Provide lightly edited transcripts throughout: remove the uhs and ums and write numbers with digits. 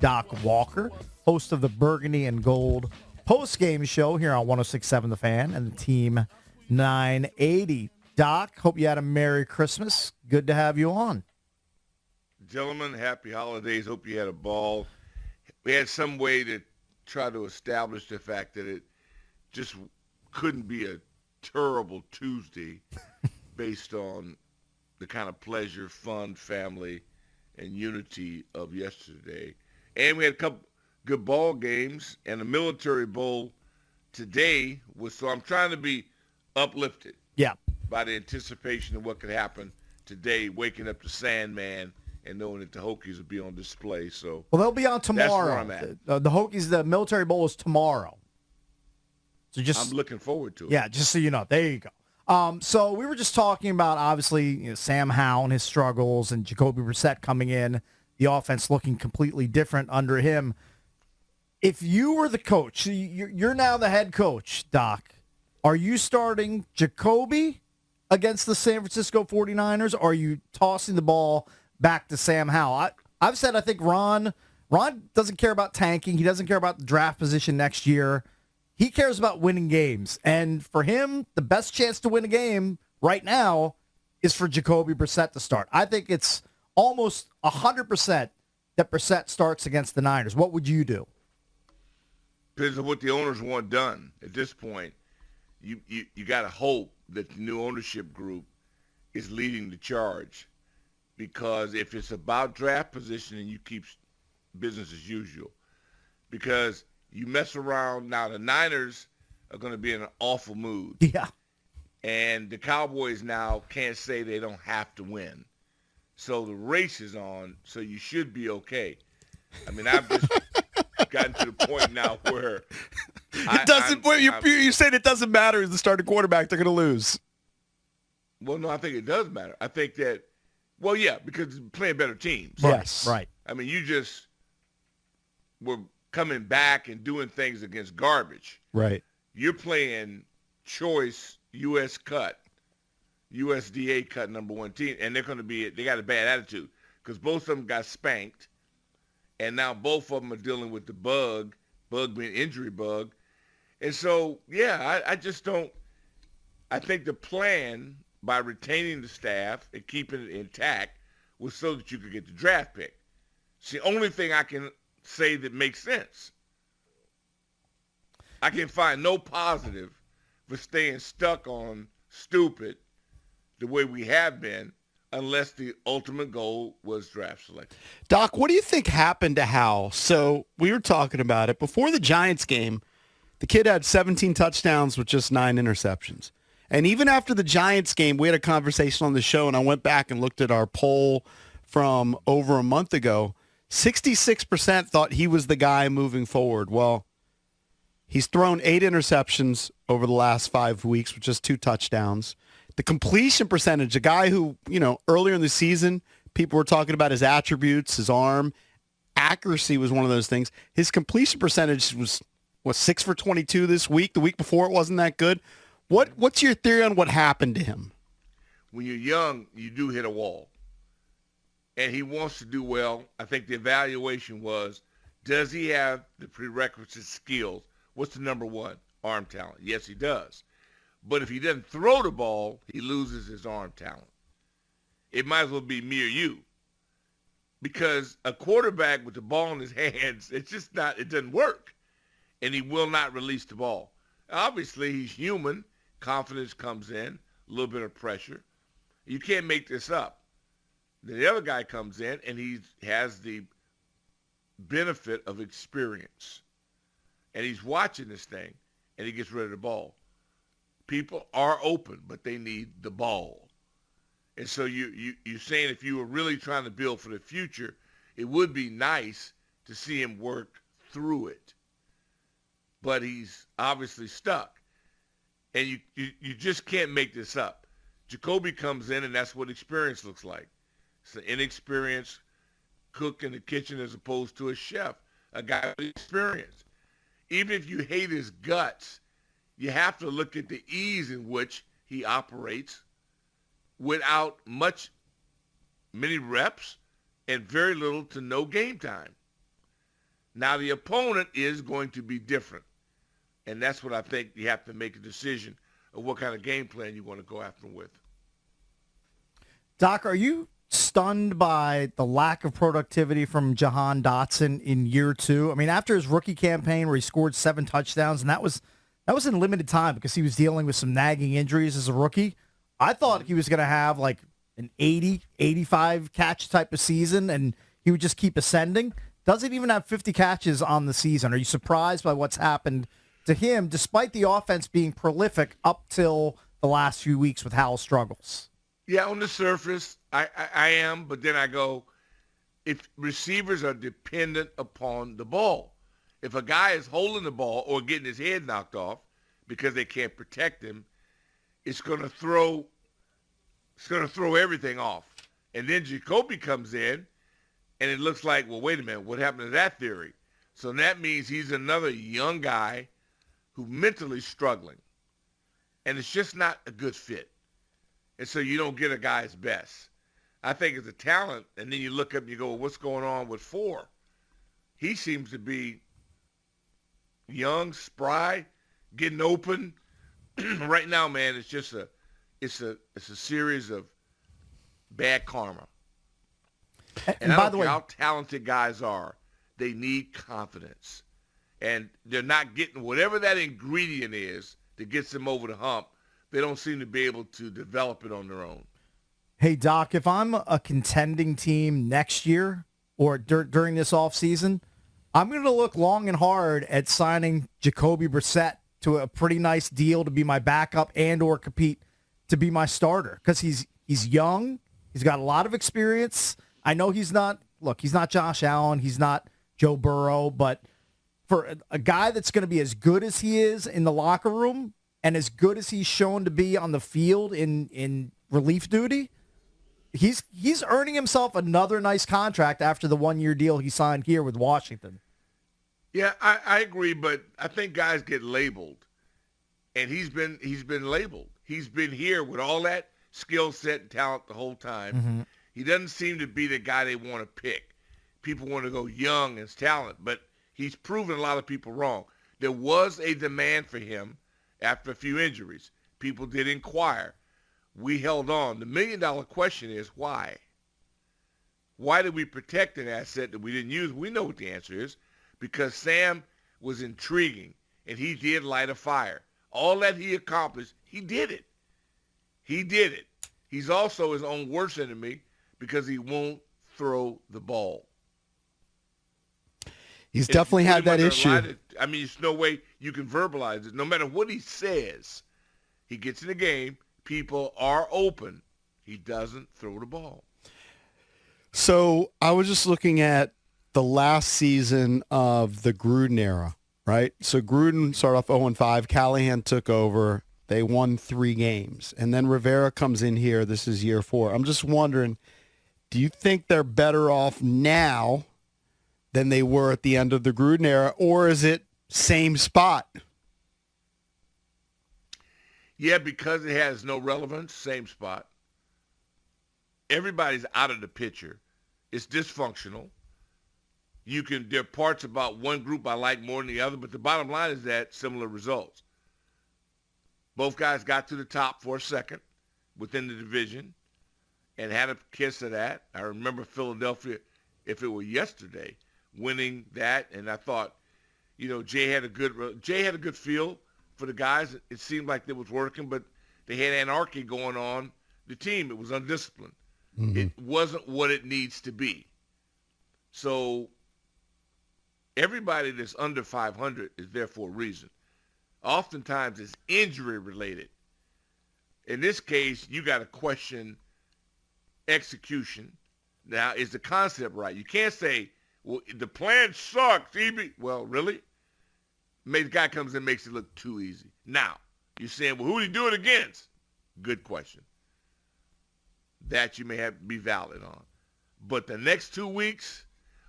Doc Walker, host of the Burgundy and Gold post-game show here on 106.7 The Fan and the Team 980. Doc, hope you had a Merry Christmas. Good to have you on. Gentlemen, happy holidays. Hope you had a ball. We had some way to try to establish the fact that it just couldn't be a terrible Tuesday based on the kind of pleasure, fun, family, and unity of yesterday. And we had a couple good ball games, and the Military Bowl today was, so I'm trying to be uplifted by the anticipation of what could happen today, waking up the Sandman and knowing that the Hokies will be on display. So, well, they'll be on tomorrow. That's where I'm at. The Hokies, the Military Bowl is tomorrow. So I'm looking forward to it. Yeah, just so you know. There you go. So we were just talking about, obviously, Sam Howell and his struggles and Jacoby Brissett coming in, the offense looking completely different under him. If you were the coach, you're now the head coach, Doc, are you starting Jacoby against the San Francisco 49ers, or are you tossing the ball back to Sam Howell? I've said I think Ron doesn't care about tanking. He doesn't care about the draft position next year. He cares about winning games. And for him, the best chance to win a game right now is for Jacoby Brissett to start. I think it's almost 100% that Brissett starts against the Niners. What would you do? Depends on what the owners want done. At this point, you got to hope that the new ownership group is leading the charge. Because if it's about draft positioning, you keep business as usual. Because you mess around, now the Niners are going to be in an awful mood. Yeah. And the Cowboys now can't say they don't have to win. So the race is on, so you should be okay. I mean, I've just gotten to the point now where you said it doesn't matter as the starting quarterback, they're going to lose. Well, no, I think it does matter. I think that, well, yeah, because playing better teams. Yes. Right. I mean, you just were coming back and doing things against garbage. Right. You're playing choice U.S. cut, USDA cut number one team, and they got a bad attitude because both of them got spanked, and now both of them are dealing with the bug being injury bug. And so, yeah, I just don't – I think the plan by retaining the staff and keeping it intact was so that you could get the draft pick. It's the only thing I can say that makes sense. I can find no positive for staying stuck on stupid the way we have been unless the ultimate goal was draft selection. Doc, what do you think happened to Howell? So we were talking about it. Before the Giants game, the kid had 17 touchdowns with just 9 interceptions. And even after the Giants game, we had a conversation on the show, and I went back and looked at our poll from over a month ago. 66% thought he was the guy moving forward. Well, he's thrown 8 interceptions over the last 5 weeks with just 2 touchdowns. The completion percentage, a guy who, earlier in the season, people were talking about his attributes, his arm. Accuracy was one of those things. His completion percentage was 6 for 22 this week. The week before, it wasn't that good. What's your theory on what happened to him? When you're young, you do hit a wall. And he wants to do well. I think the evaluation was, does he have the prerequisite skills? What's the number one? Arm talent. Yes, he does. But if he doesn't throw the ball, he loses his arm talent. It might as well be me or you. Because a quarterback with the ball in his hands, it doesn't work. And he will not release the ball. Obviously, he's human. Confidence comes in, a little bit of pressure. You can't make this up. Then the other guy comes in, and he has the benefit of experience. And he's watching this thing, and he gets rid of the ball. People are open, but they need the ball. And so you're saying if you were really trying to build for the future, it would be nice to see him work through it. But he's obviously stuck. And you just can't make this up. Jacoby comes in, and that's what experience looks like. It's an inexperienced cook in the kitchen as opposed to a chef, a guy with experience. Even if you hate his guts, you have to look at the ease in which he operates without many reps and very little to no game time. Now the opponent is going to be different. And that's what I think you have to make a decision of what kind of game plan you want to go after them with. Doc, are you stunned by the lack of productivity from Jahan Dotson in year 2? I mean, after his rookie campaign where he scored 7 touchdowns, and that was in limited time because he was dealing with some nagging injuries as a rookie, I thought he was going to have like an 80, 85 catch type of season, and he would just keep ascending. Doesn't even have 50 catches on the season. Are you surprised by what's happened to him, despite the offense being prolific up till the last few weeks with Howell's struggles? Yeah, on the surface, I am, but then I go, if receivers are dependent upon the ball, if a guy is holding the ball or getting his head knocked off because they can't protect him, it's going to throw everything off. And then Jacoby comes in, and it looks like, well, wait a minute, what happened to that theory? So that means he's another young guy who's mentally struggling, and it's just not a good fit. And so you don't get a guy's best. I think it's a talent, and then you look up and you go, well, what's going on with 4? He seems to be young, spry, getting open. Right now, man, it's just it's a series of bad karma. And by the way, how talented guys are, they need confidence. And they're not getting whatever that ingredient is that gets them over the hump. They don't seem to be able to develop it on their own. hey, Doc, if I'm a contending team next year or during this offseason, I'm going to look long and hard at signing Jacoby Brissett to a pretty nice deal to be my backup and or compete to be my starter because he's young. He's got a lot of experience. I know he's not Josh Allen. He's not Joe Burrow, but for a guy that's going to be as good as he is in the locker room and as good as he's shown to be on the field in relief duty, he's earning himself another nice contract after the 1-year deal he signed here with Washington. Yeah, I agree, but I think guys get labeled, and he's been labeled. He's been here with all that skill set and talent the whole time. Mm-hmm. He doesn't seem to be the guy they want to pick. People want to go young as talent, but he's proven a lot of people wrong. There was a demand for him after a few injuries. People did inquire. We held on. The $1 million question is why? Why did we protect an asset that we didn't use? We know what the answer is. Because Sam was intriguing, and he did light a fire. All that he accomplished, he did it. He did it. He's also his own worst enemy because he won't throw the ball. He's definitely had that issue. I mean, there's no way you can verbalize it. No matter what he says, he gets in the game, people are open. He doesn't throw the ball. So I was just looking at the last season of the Gruden era, right? So Gruden started off 0-5. Callahan took over. They won 3 games. And then Rivera comes in here. This is year 4. I'm just wondering, do you think they're better off now than they were at the end of the Gruden era, or is it same spot? Yeah, because it has no relevance, same spot. Everybody's out of the picture. It's dysfunctional. There are parts about one group I like more than the other, but the bottom line is that similar results. Both guys got to the top for a second within the division and had a kiss of that. I remember Philadelphia, if it were yesterday, winning that, and I thought, Jay had a good feel for the guys. It seemed like it was working, but they had anarchy going on the team. It was undisciplined. Mm-hmm. It wasn't what it needs to be. So everybody that's under 500 is there for a reason. Oftentimes it's injury related. In this case, you got to question execution. Now, is the concept right? You can't say, well, the plan sucks. Well, really? Maybe the guy comes in and makes it look too easy. Now, you're saying, well, who did he do it against? Good question. That you may have to be valid on. But the next 2 weeks,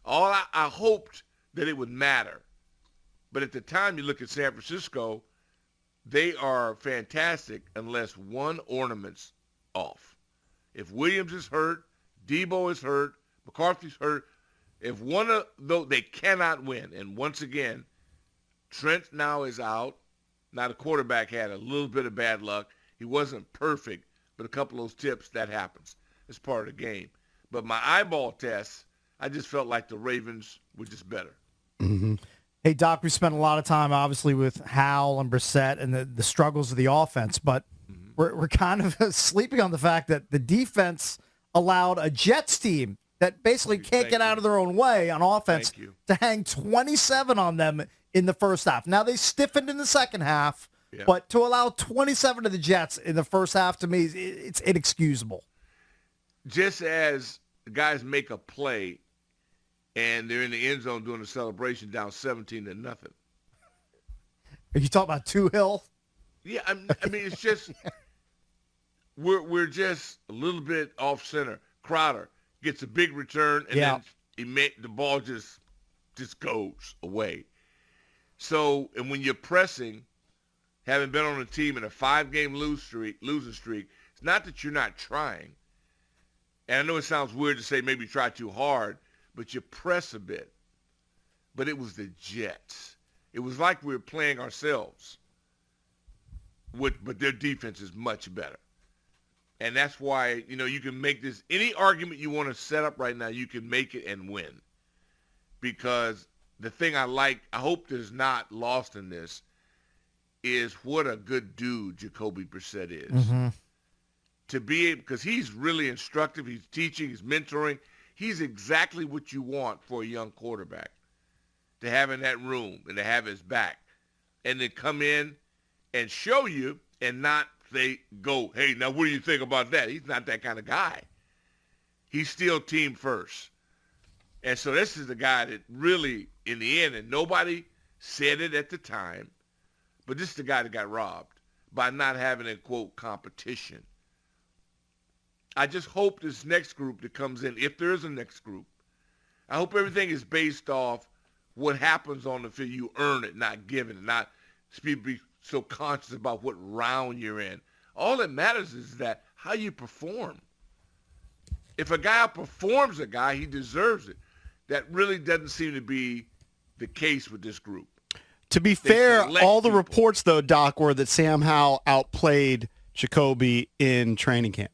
I hoped that it would matter. But at the time you look at San Francisco, they are fantastic unless one ornament's off. If Williams is hurt, Debo is hurt, McCarthy's hurt, If one of those, they cannot win. And once again, Trent now is out. Now the quarterback had a little bit of bad luck. He wasn't perfect, but a couple of those tips, that happens. It's part of the game. But my eyeball test, I just felt like the Ravens were just better. Mm-hmm. Hey, Doc, we spent a lot of time, obviously, with Howell and Brissett and the struggles of the offense, but we're kind of sleeping on the fact that the defense allowed a Jets team that basically can't get out of their own way on offense to hang 27 on them in the first half. Now, they stiffened in the second half, but to allow 27 to the Jets in the first half, to me, it's inexcusable. Just as the guys make a play and they're in the end zone doing a celebration down 17-0. Are you talking about Hill? Yeah, I mean, it's just we're just a little bit off center. Crowder gets a big return, and then the ball just goes away. So, and when you're pressing, having been on a team in a 5-game losing streak, it's not that you're not trying. And I know it sounds weird to say maybe try too hard, but you press a bit. But it was the Jets. It was like we were playing ourselves. But their defense is much better. And that's why, you can make this, any argument you want to set up right now, you can make it and win. Because the thing I hope is not lost in this, is what a good dude Jacoby Brissett is. Mm-hmm. To be able, because he's really instructive, he's teaching, he's mentoring. He's exactly what you want for a young quarterback, to have in that room and to have his back. And then come in and show you and not go, hey, now what do you think about that? He's not that kind of guy. He's still team first. And so this is the guy that really, in the end, and nobody said it at the time, but this is the guy that got robbed by not having a, quote, competition. I just hope this next group that comes in, if there is a next group, I hope everything is based off what happens on the field. You earn it, not given it, not be so conscious about what round you're in. All that matters is that how you perform. If a guy outperforms a guy, he deserves it. That really doesn't seem to be the case with this group. To be fair, all the reports, though, Doc, were that Sam Howell outplayed Jacoby in training camp.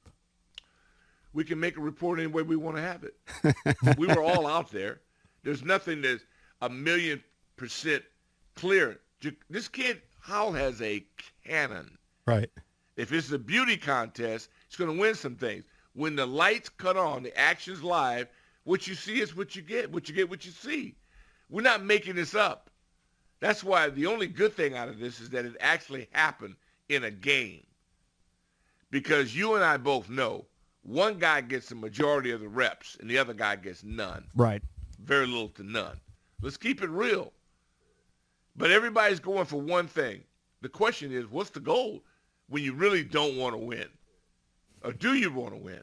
We can make a report any way we want to have it. We were all out there. There's nothing that's 1,000,000% clear. This kid, Howell, has a cannon. Right. If it's a beauty contest, he's going to win some things. When the lights cut on, the action's live, what you see is what you get. What you see. We're not making this up. That's why the only good thing out of this is that it actually happened in a game. Because you and I both know one guy gets the majority of the reps and the other guy gets none. Right. Very little to none. Let's keep it real. But everybody's going for one thing. The question is, what's the goal when you really don't want to win? Or do you want to win?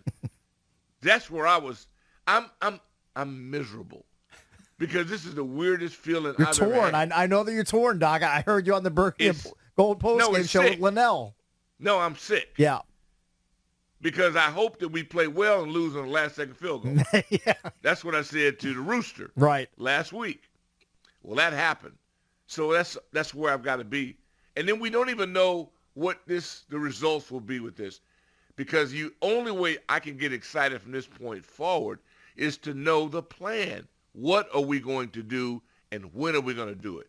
That's where I was. I'm miserable because this is the weirdest feeling You're I've torn. ever had. I know that you're torn, Doc. I heard you on the Berkeley Gold Post game show with Linnell. No, I'm sick. Yeah. Because I hope that we play well and lose on the last second field goal. Yeah. That's what I said to the Rooster last week. Well, that happened. So that's where I've got to be. And then we don't even know what the results will be with this. Because the only way I can get excited from this point forward is to know the plan. What are we going to do and when are we going to do it?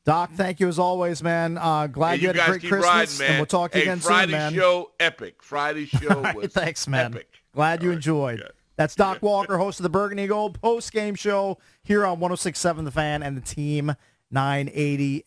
Doc, thank you as always, man. Glad you had a great Christmas, riding, man. And we'll talk to you again soon, man. Friday show, epic. Friday show was thanks, man. Epic. Glad you enjoyed. Good. That's Doc Walker, host of the Burgundy Gold post-game show here on 106.7 The Fan and the Team 980